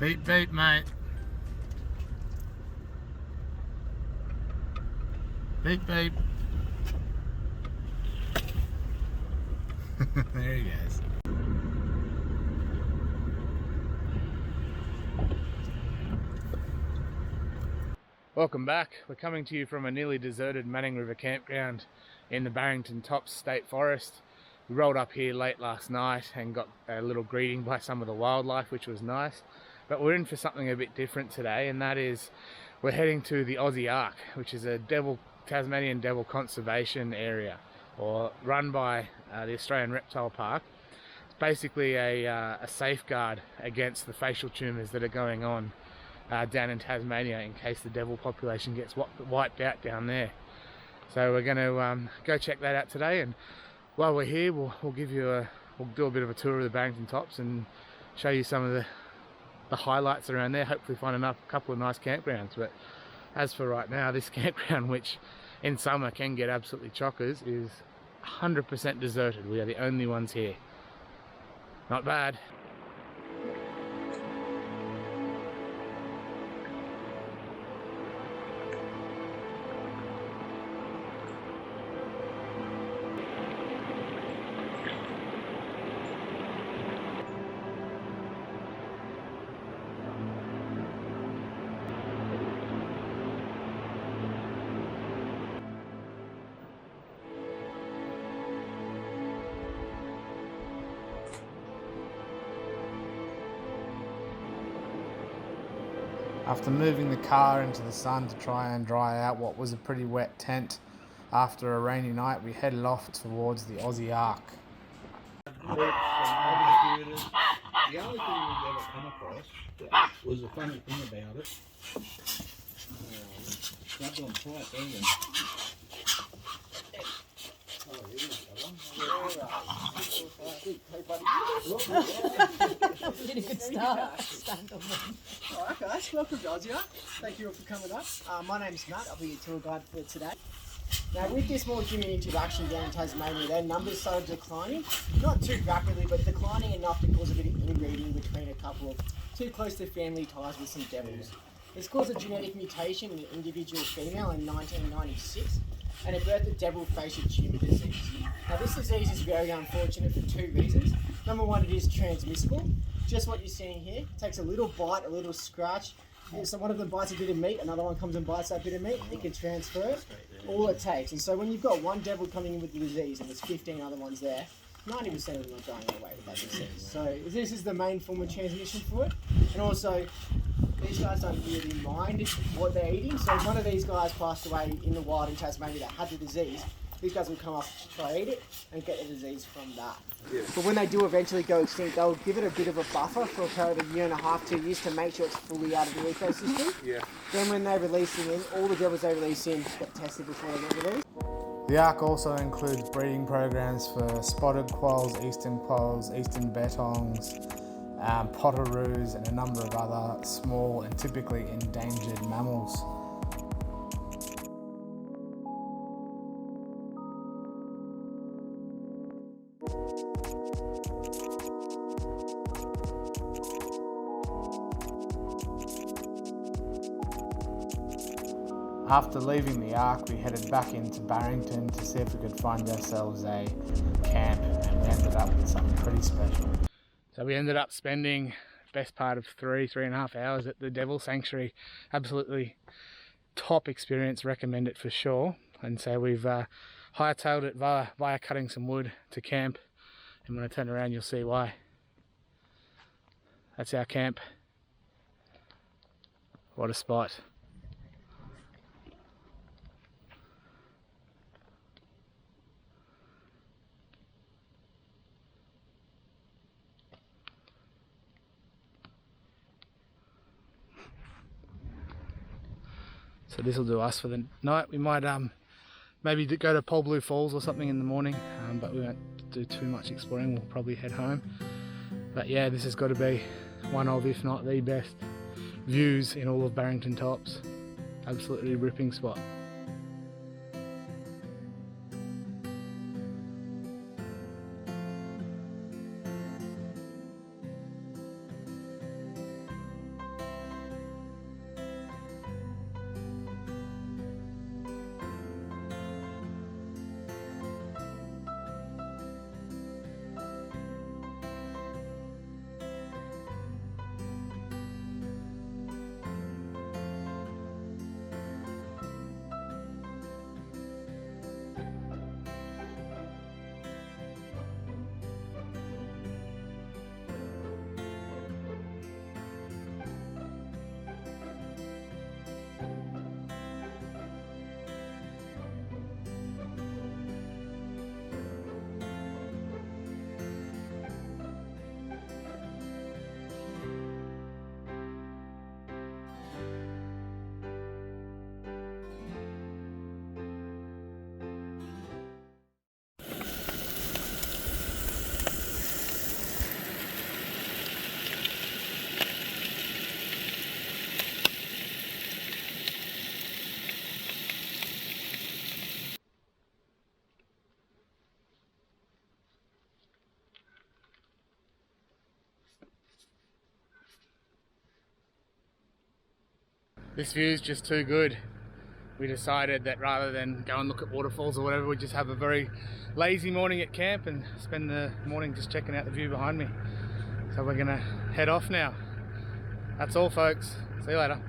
Beep beep, mate. Beep beep. There he goes. Welcome back. We're coming to you from a nearly deserted Manning River campground in the Barrington Tops State Forest. We rolled up here late last night and got a little greeting by some of the wildlife, which was nice. But we're in for something a bit different today, and that is we're heading to the Aussie Ark, which is a Tasmanian Devil conservation area, or run by the Australian Reptile Park. It's basically a safeguard against the facial tumours that are going on down in Tasmania in case the devil population gets wiped out down there. So we're going to go check that out today, and while we're here we'll do a bit of a tour of the Barrington Tops and show you some of the highlights around there. Hopefully find a couple of nice campgrounds. But as for right now, this campground, which in summer can get absolutely chockers, is 100% deserted. We are the only ones here. Not bad. After moving the car into the sun to try and dry out what was a pretty wet tent after a rainy night, we headed off towards the Aussie Ark. The only thing we've ever come across was a funny thing about it. Grabbed on tight, don't you? Really good start. Stand on them. Alright guys, welcome to Aussie Ark. Thank you all for coming up. My name's Matt, I'll be your tour guide for today. Now with this more human introduction down in Tasmania, their numbers started declining. Not too rapidly, but declining enough to cause a bit of inbreeding between a couple of too close to family ties with some devils. It's caused a genetic mutation in an individual female in 1996, and it birthed the devil facial tumour disease. Now this disease is very unfortunate for two reasons. Number one, it is transmissible. Just what you're seeing here. It takes a little bite, a little scratch. So one of them bites a bit of meat, another one comes and bites that bit of meat, it can transfer it. All it takes. And so when you've got one devil coming in with the disease and there's 15 other ones there, 90% of them are going away with that disease. So this is the main form of transmission for it. And also, these guys don't really mind what they're eating. So if one of these guys passed away in the wild in Tasmania that had the disease, these guys will come up to try eat it and get the disease from that. Yeah. But when they do eventually go extinct, they'll give it a bit of a buffer for a period of 1.5 to 2 years to make sure it's fully out of the ecosystem. Yeah. Then when they release them in, all the devils they release in get tested before they get released. The Ark also includes breeding programs for spotted quolls, eastern bettongs, potoroos, and a number of other small and typically endangered mammals. After leaving the Ark, we headed back into Barrington to see if we could find ourselves a camp, and we ended up with something pretty special. So we ended up spending the best part of 3.5 hours at the Devil Sanctuary. Absolutely top experience, recommend it for sure. And so we've hightailed it via cutting some wood to camp, and when I turn around you'll see why. That's our camp. What a spot. So this will do us for the night. We might maybe go to Pole Blue Falls or something in the morning, but we won't do too much exploring. We'll probably head home. But yeah, this has got to be one of, if not the best views in all of Barrington Tops. Absolutely ripping spot. This view is just too good. We decided that rather than go and look at waterfalls or whatever, we'd just have a very lazy morning at camp and spend the morning just checking out the view behind me. So we're gonna head off now. That's all, folks. See you later.